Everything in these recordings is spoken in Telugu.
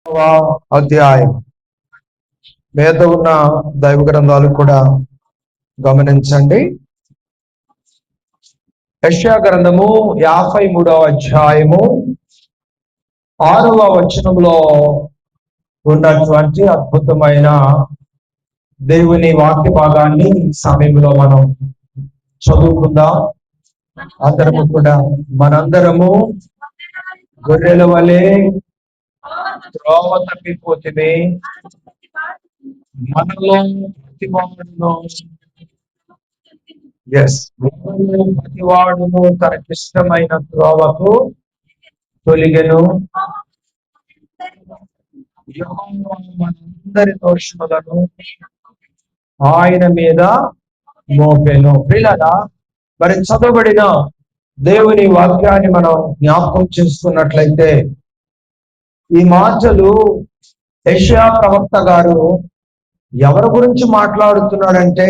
అధ్యాయం మీద ఉన్న దైవ గ్రంథాలు కూడా గమనించండి. యెషయా గ్రంథము 53వ అధ్యాయము 6వ వచనంలో ఉన్నటువంటి అద్భుతమైన దేవుని వాక్య భాగాన్ని సమయంలో మనం చదువుకుందాం. అందరము కూడా మనందరము గొర్రెల వలె త్రోవ తప్పిపోతే మనలో ప్రతివాడును ప్రతివాడును తనకిష్టమైన త్రోవకు తొలిగెను. యెహోవా మనందరి దోషములను ఆయన మీద మోపెను. ప్రియులారా, మరి చదవబడిన దేవుని వాక్యాన్ని మనం జ్ఞాపకం చేసుకున్నట్లయితే ఈ మాటలు యెషయా ప్రవక్త గారు ఎవరి గురించి మాట్లాడుతున్నాడంటే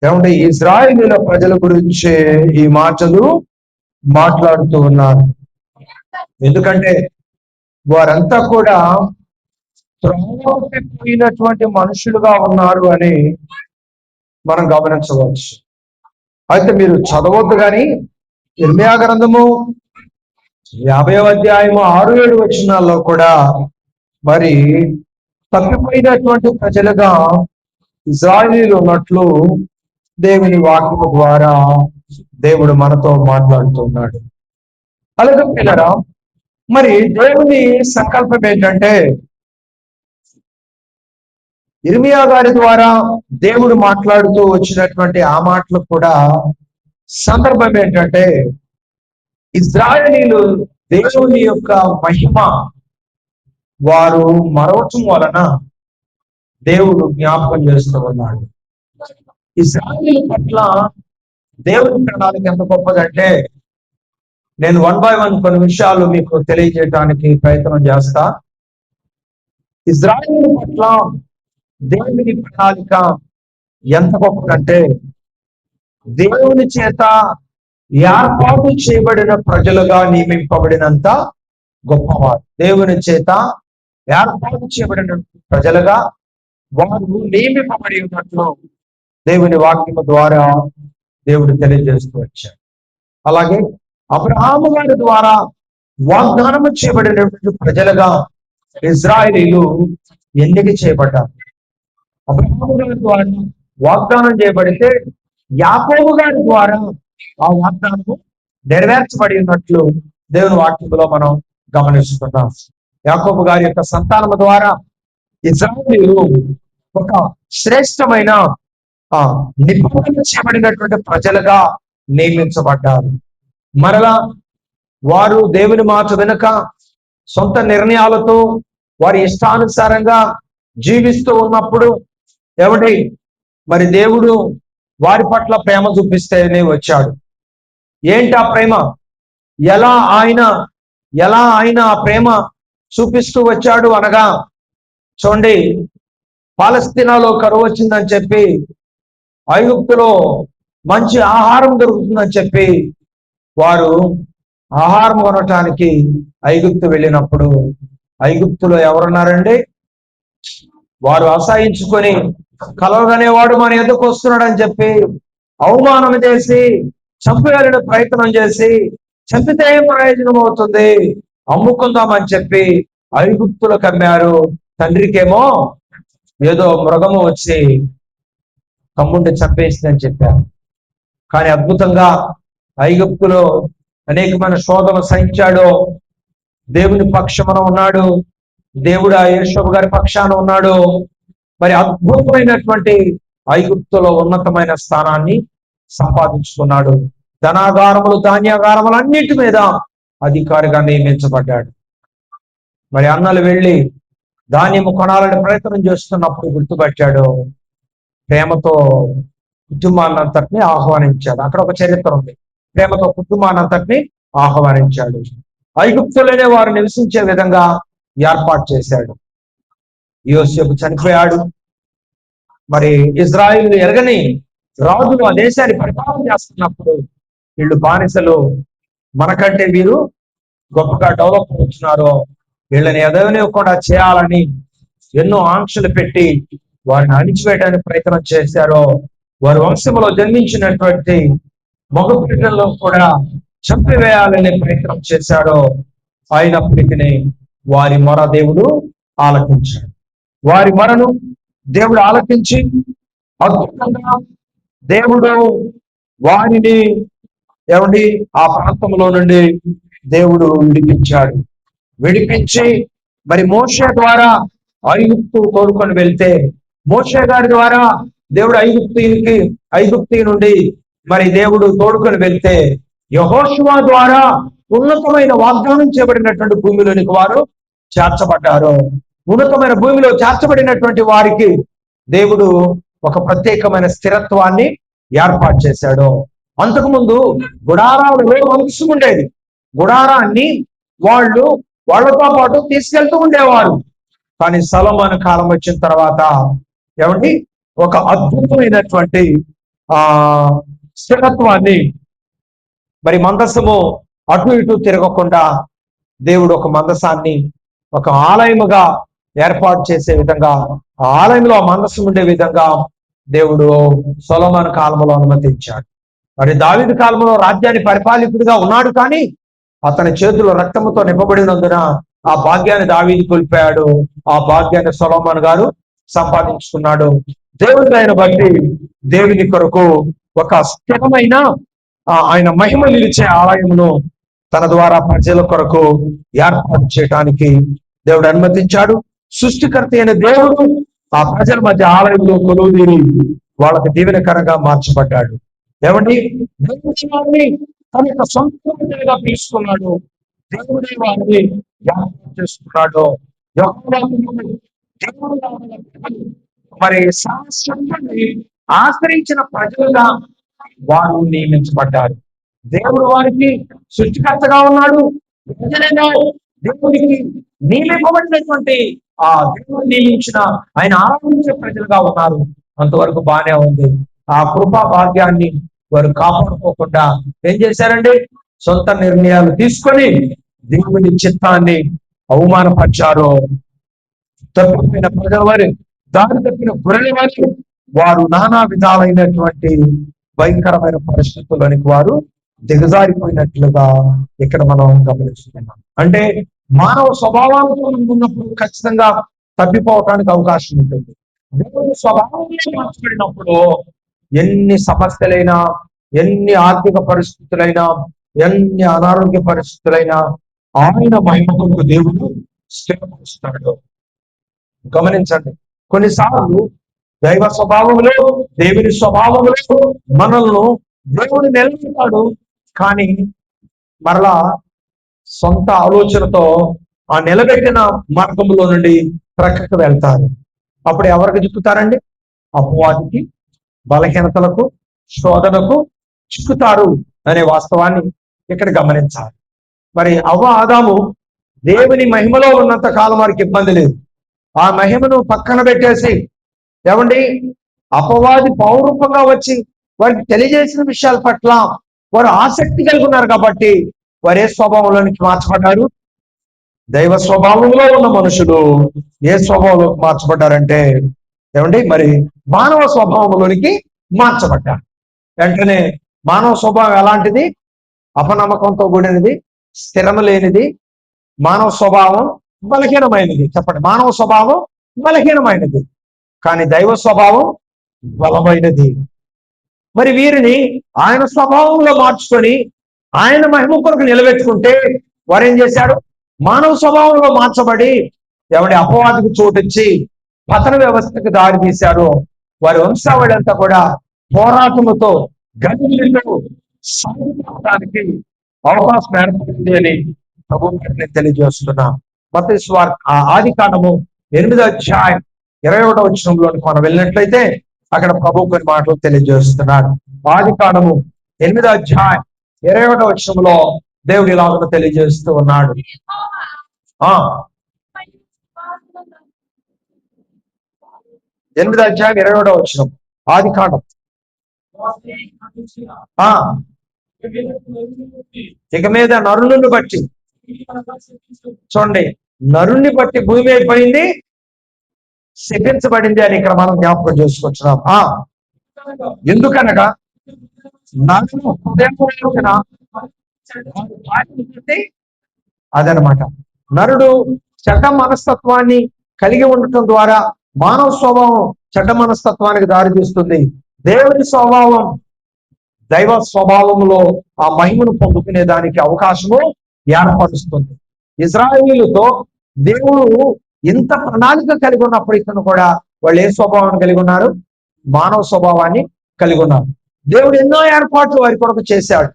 ఏమంటే ఇశ్రాయేలీయుల ప్రజల గురించి ఈ మాటలు మాట్లాడుతూ ఉన్నారు. ఎందుకంటే వారంతా కూడా త్రోవపోయినటువంటి మనుషులుగా ఉన్నారు అని మనం గమనించవచ్చు. అయితే మీరు చదవద్దు కానీ ఇర్మీయా గ్రంథము 50వ అధ్యాయము 6-7 వచనాల్లో కూడా మరి తప్పిపోయినటువంటి ప్రజలుగా ఇశ్రాయేలీయులు ఉన్నట్లు దేవుని వాక్యము ద్వారా దేవుడు మనతో మాట్లాడుతున్నాడు. అలాగే పిల్లరా, మరి దేవుని సంకల్పం ఏంటంటే ఇర్మీయా గారి ద్వారా దేవుడు మాట్లాడుతూ వచ్చినటువంటి ఆ మాటలు కూడా సందర్భం ఏంటంటే ఇశ్రాయేలీయులు దేవుని యొక్క మహిమ వారు మరవటం వలన దేవుడు జ్ఞాపకం చేస్తూ ఉన్నాడు. ఇశ్రాయేలీయుల పట్ల దేవుని ప్రణాళిక ఎంత గొప్పదంటే నేను 1 by 1 కొన్ని విషయాలు మీకు తెలియజేయడానికి ప్రయత్నం చేస్తా. ఇశ్రాయేలీయుల పట్ల దేవుని ప్రణాళిక ఎంత గొప్పదంటే దేవుని చేత ఏర్పాటు చేయబడిన ప్రజలుగా నియమింపబడినంత గొప్పవారు. దేవుని చేత ఏర్పాటు చేయబడిన ప్రజలుగా వారు నియమింపబడి ఉన్నట్లు దేవుని వాక్యము ద్వారా దేవుడు తెలియజేస్తూ వచ్చాడు. అలాగే అబ్రహాము గారి ద్వారా వాగ్దానం చేయబడినటువంటి ప్రజలుగా ఇశ్రాయేలీయులు ఎన్నిక చేయబడ్డారు. అబ్రహాము గారి ద్వారా వాగ్దానం చేయబడితే యాకోబు గారి ద్వారా ఆ వాగ్దానము నెరవేర్చబడి ఉన్నట్లు దేవుని వాక్యంలో మనం గమనిస్తున్నాం. యాకోబు గారి యొక్క సంతానము ద్వారా ఇశ్రాయేలీయులు ఒక శ్రేష్టమైన నిబంధన చేయబడినటువంటి ప్రజలుగా నియమించబడ్డారు. మరలా వారు దేవుని మాట వెనుక సొంత నిర్ణయాలతో వారి ఇష్టానుసారంగా జీవిస్తూ ఉన్నప్పుడు మరి దేవుడు వారి పట్ల ప్రేమ చూపిస్తేనే వచ్చాడు. ఏంటి ఆ ప్రేమ? ఎలా ఆయన ఆ ప్రేమ చూపిస్తూ వచ్చాడు అనగా, చూడండి, పాలస్తీనాలో కరువు వచ్చిందని చెప్పి, ఐగుప్తులో మంచి ఆహారం దొరుకుతుందని చెప్పి వారు ఆహారం కొనటానికి ఐగుప్తు వెళ్ళినప్పుడు ఐగుప్తులో ఎవరున్నారండి? వారు అసహించుకొని కలవగనేవాడు మన ఎదుకు వస్తున్నాడని చెప్పి అవమానం చేసి చంపేయాలని ప్రయత్నం చేసి, చంపితే ఏం ప్రయోజనం అవుతుంది, అమ్ముకుందామని చెప్పి ఐగుప్తులకు అమ్మారు. తండ్రికేమో ఏదో మృగము వచ్చి తమ్ముడిని చంపేసిందని చెప్పారు. కానీ అద్భుతంగా ఐగుప్తులో అనేకమైన శోధన సహించాడు. దేవుని పక్షమున ఉన్నాడు. దేవుడు ఆ యోషేపు గారి పక్షాన ఉన్నాడు. మరి అద్భుతమైనటువంటి ఐగుప్తులో ఉన్నతమైన స్థానాన్ని సంపాదించుకున్నాడు. ధనాగారములు, ధాన్యాగారములు అన్నిటి మీద అధికారిగా నియమించబడ్డాడు. మరి అన్నలు వెళ్ళి ధాన్యము కొనాలని ప్రయత్నం చేస్తున్నప్పుడు గుర్తుపట్టాడు. ప్రేమతో కుటుంబాన్నంతటిని ఆహ్వానించాడు. అక్కడ ఒక చరిత్ర ఉంది. ప్రేమతో కుటుంబాన్నంతటిని ఆహ్వానించాడు. ఐగుప్తులోనే వారు నివసించే విధంగా ఏర్పాటు చేశాడు. యోసేపు చనిపోయాడు. మరి ఇజ్రాయిలు ఎరగని రాజులు ఆ దేశాన్ని పరిపాలన చేస్తున్నప్పుడు వీళ్ళు బానిసలు, మనకంటే వీరు గొప్పగా డెవలప్ అవుతున్నారు, వీళ్ళని ఎదవనివ్వకుండా చేయాలని ఎన్నో ఆంక్షలు పెట్టి వారిని అణిచివేయడానికి ప్రయత్నం చేశారో, వారి వంశంలో జన్మించినటువంటి మగ బిడ్డల్లో కూడా చంపివేయాలనే ప్రయత్నం చేశాడో, అయినప్పటికీ వారి మొర దేవుడు ఆలకించాడు. వారి మొరను దేవుడు ఆలకించి అద్భుతంగా దేవుడు వారిని ఏమండి ఆ ప్రాంతంలో నుండి దేవుడు విడిపించి మరి మోషే ద్వారా ఐగుప్తు తోడుకొని వెళ్తే, మోషే గారి ద్వారా దేవుడు ఐగుప్తి నుండి మరి దేవుడు తోడుకొని వెళ్తే, యెహోషువ ద్వారా ఉన్నతమైన వాగ్దానం చేయబడినటువంటి భూమిలోనికి వారు చేర్చబడ్డారు. ఉన్నతమైన భూమిలో చేర్చబడినటువంటి వారికి దేవుడు ఒక ప్రత్యేకమైన స్థిరత్వాన్ని ఏర్పాటు చేశాడు. అంతకుముందు గుడారాలలో వంశం ఉండేది. గుడారాన్ని వాళ్ళతో పాటు తీసుకెళ్తూ ఉండేవారు. కానీ సొలొమోను కాలం వచ్చిన తర్వాత ఏమండి ఒక అద్భుతమైనటువంటి స్థిరత్వాన్ని, మరి మందసము అటు ఇటు తిరగకుండా దేవుడు ఒక మందసాన్ని ఒక ఆలయముగా ఏర్పాటు చేసే విధంగా, ఆ ఆలయంలో ఆ మందసం ఉండే విధంగా దేవుడు సొలొమోను కాలంలో అనుమతించాడు. మరి దావీదు కాలంలో రాజ్యాన్ని పరిపాలకుడిగా ఉన్నాడు, కానీ అతని చేతులు రక్తముతో నింపబడినందున ఆ భాగ్యాన్ని దావీదు కోల్పోయాడు. ఆ భాగ్యాన్ని సొలొమోను గారు సంపాదించుకున్నాడు. దేవుడి ఆయన బట్టి దేవుని కొరకు ఒక స్థిరమైన ఆయన మహిమ నిలిచే ఆలయమును తన ద్వారా ప్రజల కొరకు ఏర్పాటు చేయడానికి దేవుడు అనుమతించాడు. సృష్టికర్త అయిన దేవుడు ఆ ప్రజల మధ్య ఆలయంలో కొలువుదీరి వాళ్ళకి దీవెనకరంగా మార్చబడ్డాడు. ఏమండి, దేవుడి వారిని తన యొక్క సొంత ప్రజలుగా పిలుచుకున్నాడు. దేవుడి వారిని ఏర్పాటు చేసుకున్నాడు. మరి శాశ్వతాన్ని ఆశ్రయించిన ప్రజలుగా వారు నియమించబడ్డారు. దేవుడు వారికి సృష్టికర్తగా ఉన్నాడు. దేవుడికి నియమింపబడినటువంటి ఆ దేవుడు నియమించిన ఆయన ఆరాధించే ప్రజలుగా ఉన్నారు. అంతవరకు బాగానే ఉంది. ఆ కృపా భాగ్యాన్ని వారు కాపాడుకోకుండా ఏం చేశారండి? సొంత నిర్ణయాలు తీసుకొని దేవుని చిత్తాన్ని అవమానపరిచారు. తప్పిపోయిన ప్రజల వారి, దారి తప్పిన గొర్రెల వారి, వారు నానా విధాలైనటువంటి భయంకరమైన పరిస్థితుల్లోనికి వారు దిగజారిపోయినట్లుగా ఇక్కడ మనం గమనిస్తున్నాం. అంటే మానవ స్వభావాలతో ఉన్నప్పుడు ఖచ్చితంగా తప్పిపోవటానికి అవకాశం ఉంటుంది. దేవుని స్వభావంలో మార్చబడినప్పుడు ఎన్ని సమస్యలైనా, ఎన్ని ఆర్థిక పరిస్థితులైనా, ఎన్ని అనారోగ్య పరిస్థితులైనా ఆయన మహిమ కొరకు దేవుడు స్థిరపరుస్తాడు. గమనించండి, కొన్నిసార్లు దైవ స్వభావంలో, దేవుని స్వభావంలో మనల్ని దేవుడు నిలబెడతాడు. కానీ మరలా సొంత ఆలోచనతో ఆ నిలబెట్టిన మార్గంలో నుండి ప్రక్కకు వెళ్తారు. అప్పుడు ఎవరికి చిక్కుతారండి? అపవాదికి, బలహీనతలకు, శోధనకు చిక్కుతారు అనే వాస్తవాన్ని ఇక్కడ గమనించాలి. మరి అవ్వ ఆదాము దేవుని మహిమలో ఉన్నంత కాలం వారికి ఇబ్బంది లేదు. ఆ మహిమను పక్కన పెట్టేసి ఏమండి అపవాది పౌరూపంగా వచ్చి వారికి తెలియజేసిన విషయాల పట్ల వారు ఆసక్తి కలిగి ఉన్నారు. కాబట్టి వారు ఏ స్వభావంలోనికి మార్చబడ్డారు? దైవ స్వభావంలో ఉన్న మనుషులు ఏ స్వభావంలోకి మార్చబడ్డారంటే ఏమండి మరి మానవ స్వభావంలోనికి మార్చబడ్డారు. వెంటనే మానవ స్వభావం ఎలాంటిది? అపనమ్మకంతో కూడినది, స్థిరము లేనిది. మానవ స్వభావం బలహీనమైనది. చెప్పండి, మానవ స్వభావం బలహీనమైనది, కానీ దైవ స్వభావం బలమైనది. మరి వీరిని ఆయన స్వభావంలో మార్చుకొని ఆయన మహిమ కొరకు నిలబెట్టుకుంటే వారు ఏం చేశాడు? మానవ స్వభావంలో మార్చబడి ఎవడి అపవాదికి చోటిచ్చి పతన వ్యవస్థకు దారి తీశారు. వారి వంశావళి అంతా కూడా పోరాటముతో గదిలితో సాధించడానికి అవకాశం ఏర్పడింది అని ప్రభు నేను తెలియజేస్తున్నా. మత్తయి సువార్త ఆది కాండము 8వ అధ్యాయం 21వ వచనంలోకి మనం వెళ్ళినట్లయితే అక్కడ ప్రభు కొన్ని మాటలు తెలియజేస్తున్నాడు. ఆది కాండము 8వ అధ్యాయం 21వ వచనంలో దేవుడు ఇలాగ తెలియజేస్తూ ఉన్నాడు. 8వ అధ్యాయం 21వ వచనం ఆది కాండం. ఇక మీద నరులను బట్టి చూడండి, నరుణ్ణి బట్టి భూమి అయిపోయింది, శపించబడింది అని ఇక్కడ మనం జ్ఞాపకం చేసుకొచ్చున్నాం. ఎందుకనగా నరుడు హృదయం అదనమాట. నరుడు చెడ్డ మనస్తత్వాన్ని కలిగి ఉండటం ద్వారా మానవ స్వభావం చెడ్డ మనస్తత్వానికి దారితీస్తుంది. దేవుని స్వభావం దైవ స్వభావంలో ఆ మహిమను పొందుకునే దానికి అవకాశము ఏర్పరుస్తుంది. ఇజ్రాయేలుతో దేవుడు ఇంత ప్రణాళిక కలిగి ఉన్నప్పటికీ కూడా వాళ్ళు ఏ స్వభావాన్ని కలిగి ఉన్నారు? మానవ స్వభావాన్ని కలిగి ఉన్నారు. దేవుడు ఎన్నో ఏర్పాట్లు వారి కొరకు చేశాడు.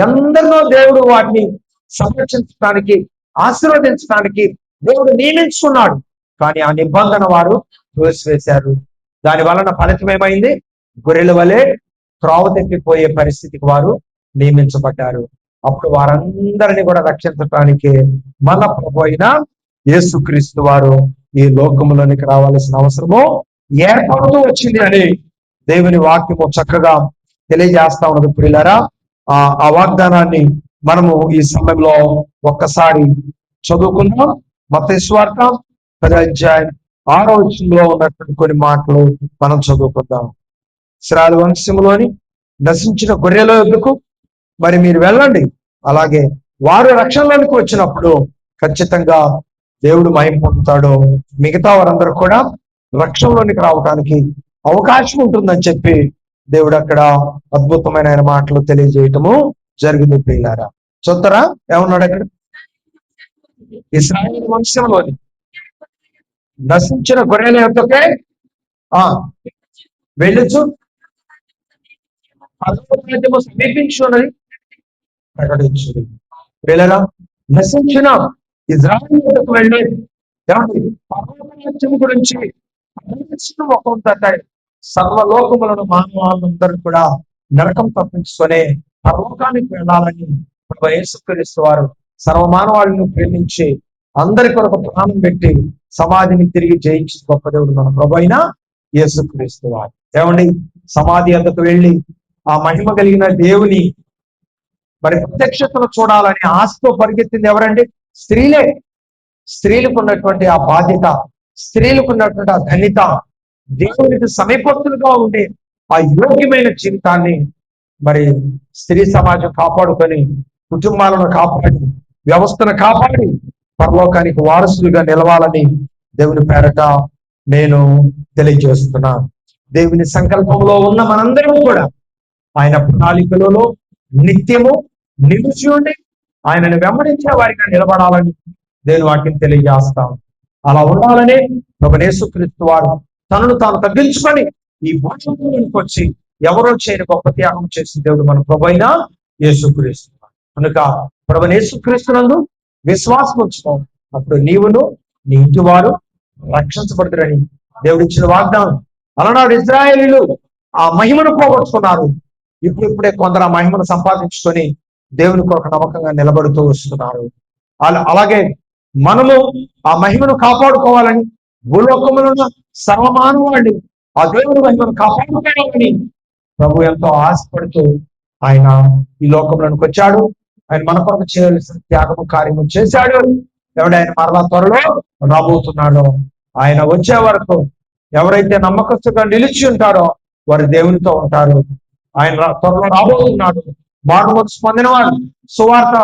ఎందరినో దేవుడు వాటిని సంరక్షించడానికి, ఆశీర్వదించడానికి దేవుడు నియమించుకున్నాడు. కానీ ఆ నిబంధన వారు తోసివేశారు. దాని వలన ఫలితం ఏమైంది? గొర్రెల వలె త్రోవ తెప్పిపోయే పరిస్థితికి వారు నియమించబడ్డారు. అప్పుడు వారందరినీ కూడా రక్షించడానికి మన ప్రభు అయిన యేసుక్రీస్తు వారు ఈ లోకములోనికి రావాల్సిన అవసరము ఏర్పడుతూ వచ్చింది అని దేవుని వాక్యము చక్కగా తెలియజేస్తా ఉన్నది. ప్రియులారా, ఆ వాగ్దానాన్ని మనము ఈ సమయంలో ఒక్కసారి చదువుకుందాం. మత్తయి సువార్త 10వ అధ్యాయం 6వ వచనంలో ఉన్నటువంటి కొన్ని మాటలు మనం చదువుకుందాం. ఇశ్రాయేలు వంశంలోని నశించిన గొర్రెల యొద్దకు మరి మీరు వెళ్ళండి. అలాగే వారు రక్షణలోనికి వచ్చినప్పుడు ఖచ్చితంగా దేవుడు మహిమ పొందుతాడు. మిగతా వారందరూ కూడా రక్షణలోనికి రావడానికి అవకాశం ఉంటుందని చెప్పి దేవుడు అక్కడ అద్భుతమైన ఆయన మాటలు తెలియజేయటము జరిగింది. ప్రియులారా, చూస్తారా ఏమన్నాడు అక్కడ? ఇశ్రాయేలు వంశంలోని నశించిన గొర్రెల యొద్దకే వెళ్ళొచ్చు, సమీపించున్నది ప్రకటించుది. ప్రియులారా, నశించిన ఇజ్రాయేలు యొద్దకు వెళ్ళి పరలోకరాజ్యం గురించి సర్వలోకములను మానవాళ్ళందరూ కూడా నరకం తప్పించుకొని పరలోకానికి వెళ్ళాలని ప్రభు యేసుక్రీస్తు వారు సర్వమానవాళ్ళను ప్రేమించి అందరి కొరకు ప్రాణం పెట్టి సమాధిని తిరిగి జయించి గొప్ప దేవుడు మన ప్రభు అయిన యేసుక్రీస్తు వారు. ఏమండి, సమాధి వద్దకు వెళ్ళి ఆ మహిమ కలిగిన దేవుని మరి ప్రత్యక్షతను చూడాలని ఆశతో పరిగెత్తింది ఎవరండి? స్త్రీలే. స్త్రీలకు ఉన్నటువంటి ఆ బాధ్యత, స్త్రీలకు ఉన్నటువంటి ఆ ధన్యత, దేవునికి సమీపస్తులుగా ఉండే ఆ యోగ్యమైన జీవితాన్ని మరి స్త్రీ సమాజం కాపాడుకొని కుటుంబాలను కాపాడి వ్యవస్థను కాపాడి పరలోకానికి వారసులుగా నిలవాలని దేవుని పేరట నేను తెలియజేస్తున్నాను. దేవుని సంకల్పంలో ఉన్న మనందరము కూడా ఆయన ప్రణాళికలలో నిత్యము నిలిచి ఉండి ఆయనను వెంబడించే వారిగా నిలబడాలని దేవుని వాక్యం తెలియజేస్తాం. అలా ఉండాలని ప్రభు యేసుక్రీస్తు వారు తనను తాను తగ్గించుకొని ఈ భూమిలోకి వచ్చి ఎవరో చేయని గొప్ప త్యాగం చేసిన దేవుడు మన ప్రభు అయిన యేసుక్రీస్తు. కనుక ప్రభు యేసుక్రీస్తునందు విశ్వాసం ఉంచుతాం, అప్పుడు నీవును నీ ఇంటి వారు రక్షించబడతారని దేవుడు ఇచ్చిన వాగ్దానం. అలనాడు ఇశ్రాయేలీయులు ఆ మహిమను పోగొట్టుకున్నారు. ఇప్పుడిప్పుడే కొందరు ఆ మహిమను సంపాదించుకొని దేవుని కొరకు నమ్మకంగా నిలబడుతూ వస్తున్నారు. అలాగే మనము ఆ మహిమను కాపాడుకోవాలని భూలోకములను సర్వమానవాడిని ఆ దేవుని మహిమను కాపాడుకోవాలని ప్రభు ఎంతో ఆశపడుతూ ఆయన ఈ లోకంలోనికి వచ్చాడు. ఆయన మన కొరకు చేయాల్సిన త్యాగము కార్యము చేశాడు. ఎవడు ఆయన మరలా త్వరలో రాబోతున్నాడో, ఆయన వచ్చే వరకు ఎవరైతే నమ్మకస్తుగా నిలిచి ఉంటారో వారు దేవునితో ఉంటారు. ఆయన త్వరలో రాబోతున్నాడు. మారుమనసు పొందిన వాడు సువార్త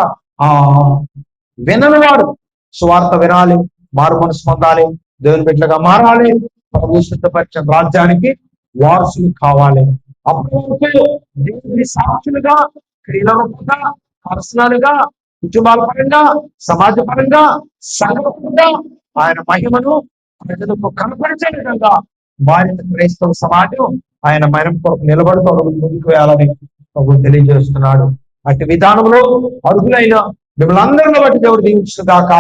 వినని వాడు సువార్త వినాలి, మారు మనసు పొందాలి, దేవుని బిడ్డలుగా మారాలి, ప్రభు సిద్ధపరిచిన రాజ్యానికి వారసులు కావాలి. అప్పుడు దేవుని సాక్షులుగా, క్రియల రూపంగా, పర్సనల్ గా, కుటుంబాల పరంగా, సమాజ పరంగా, సంఘపరంగా ఆయన మహిమను ప్రజలకు కనపరిచే విధంగా మారిన క్రైస్తవ సమాజం ఆయన మహిమ కొరకు నిలబడుతూ ముందుకు వేయాలని ప్రభు తెలియజేస్తున్నాడు. అటు విధానంలో అర్హులైన మిమ్మల్ని అందరిలో బట్టి దేవుడు దీవించిన దాకా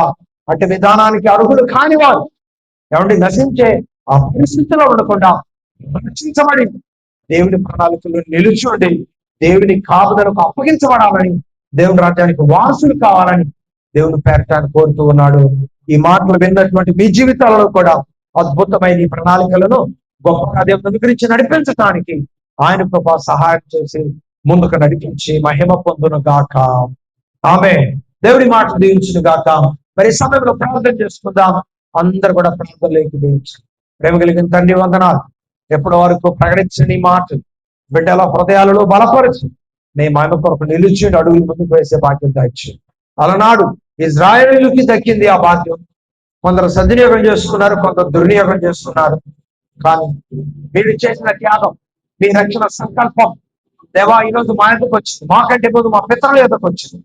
అటు విధానానికి అర్హులు కాని వారు ఏమంటే నశించే ఆ పరిస్థితిలో ఉండకుండా రక్షించబడి దేవుని ప్రణాళికలు నిలుచుండి దేవుని కాపుదలకు అప్పగించబడాలని, దేవుని రాజ్యానికి వారసులు కావాలని దేవుని పేరటాన్ని కోరుతూ ఉన్నాడు. ఈ మాటలు విన్నటువంటి మీ జీవితాలలో కూడా అద్భుతమైన ఈ ప్రణాళికలను గొప్పగా దేవుని గురించి నడిపించడానికి ఆయన కృప సహాయం చేసి ముందుకు నడిపించి మహిమ పొందును గాక. ఆమె దేవుడి మాటలు దీవించును గాక. మరి ఈ సమయంలో ప్రార్థన చేసుకుందాం. అందరు కూడా ప్రార్థనలోకి దించు. ప్రేమ కలిగిన తండ్రి వందనాలు. ఎప్పటి వరకు ప్రకటించిన నీ మాటలు బిడ్డల హృదయాలలో బలపరచు. నీ మహిమ కొరకు నిలిచి అడుగులు ముందుకు వేసే భాగ్యం దాచి. అలనాడు ఇజ్రాయేలుకి దక్కింది ఆ భాగ్యం. కొందరు సద్వినియోగం చేసుకున్నారు, కొందరు దుర్వినియోగం చేస్తున్నారు. కానీ మీరు చేసిన త్యాగం, మీ రక్షణ సంకల్పం దేవా ఈరోజు మా ఎదుకు వచ్చింది. మాకంటే ముందు మా పితరుల ఎదుకు వచ్చింది.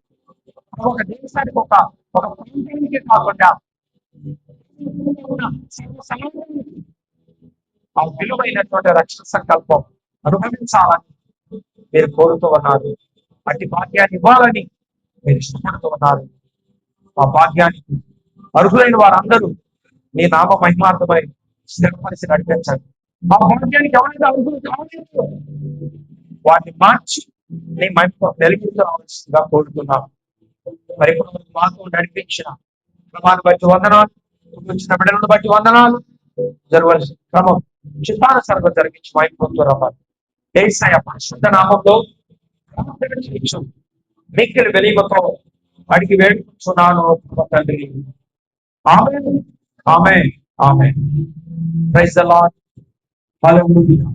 ఒక దేశానికి ఒక ఒక ప్రాంతానికి కాకుండా ఆ విలువైనటువంటి రక్షణ సంకల్పం అనుభవించాలని మీరు కోరుతూ ఉన్నారు. అట్టి భాగ్యాన్ని ఇవ్వాలని మీరు ఇష్టపడుతూ ఉన్నారు. ఆ భాగ్యానికి అర్హులైన వారందరూ నీ నామ మహిమార్థమై స్థిరపరిచి నడిపించండి. ఆ భాగ్యానికి ఎవరైతే అర్హులు కావచ్చు వాటిని మార్చి నీ మహిమ వెలిగిస్తూ రావాల్సిందిగా కోరుతున్నాను. మరి మాకు నడిపించిన క్రమాన్ని బట్టి వందనాలు, వచ్చిన బిడ్డలను బట్టి వందనాలు. జరగవలసిన క్రమం చిత్తానుసారంగా జరిగించి మహిమ పొందుతున్నారు. యేసయ్య పరిశుద్ధ నామంలో మిక్కిలి వెలిమతో అడిగి వేడుకుంటున్నాను తండ్రి. Amen, amen, amen. Praise the Lord. Hallelujah.